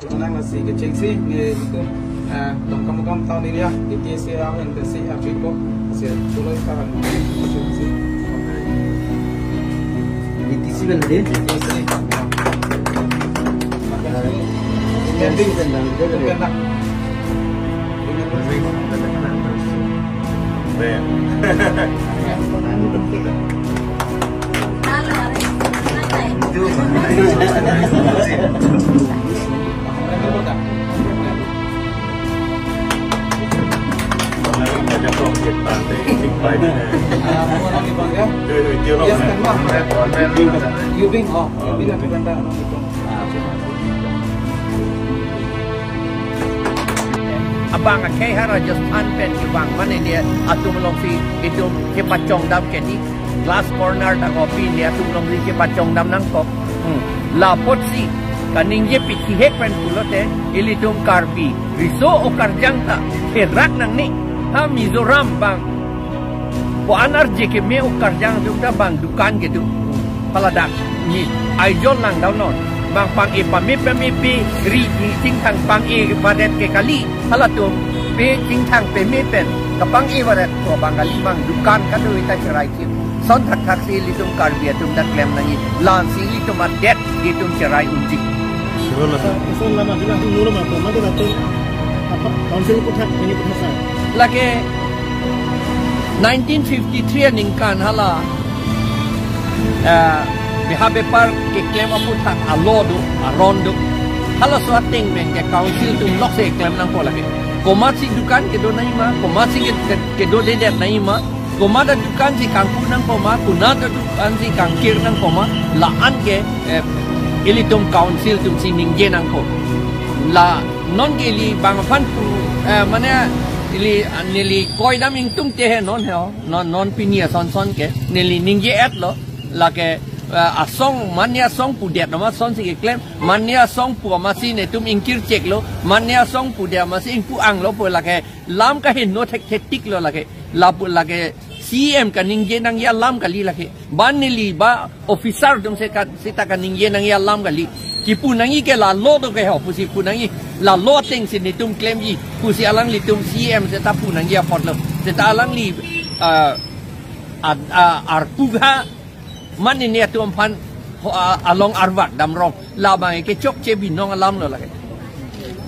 menang nasi kecil sih itu tong kamu tahun ini ya di KCA yang tersi Afrika hasil pulau sekarang di TC berarti camping tentang itu kan abang akhir Rajasthan pen ibang mana dia atum longsi itu ke pacong dam ke ni glass corner ta kopi dia atum longsi ke pacong dam nang ko la potsi kaning je piti hek pen pulote ilitum karbi riso o karjang ta herak nang ni ha Mizoram bang po anar je ke me o karjang tu da bang dukan ke tu paladak ni aijon nang daw non bang pang e pami ri ting thang pang e badet ke kali halatum pe ting thang pe me pen kapang e badet to bang kali bang dukan ka do ita cerai ki son thak si litum karbi tum dat klem nangi lan si litum adet litum cerai unji Isun lama juga tu nurul apa? Mana tu nanti apa? Council putar ini putar saya. Lagi 1953 ningkan hala bihabe par ke claim apu tak alodu arondu hala suating men ke council tu lok se claim nang pola ke komasi dukan ke do naima komasi ke do de naima komada dukan si kangku nang koma kunada dukan si kangkir nang koma laan ke ilitum council tum sining je nang ko la non geli bangafan pu mana ili nili koi dam ing tum te he non he non pinia son ke nili ningje at lo la ke asong mania song pu det ma son si ke claim mania song pu ma si ne tum ingkir cek lo mania song pu dia ma si ing pu ang lo pu la ke lam ka he no tik lo la ke la pu la ke CM ka ningje nang ya lam kali la ke ban nili ba officer dum se ka sita ka ningje nang ya lam kali ki pu nangi ke la lo do ke ho pu si pu nangi la lo ting si ni tum claim yi pu si alang li tum CM se ta pu nangi ya pot lo se ta alang li ar pu ha man ni ne tum pan along arwat dam rong la ba ke chok che bi nong alam lo la ke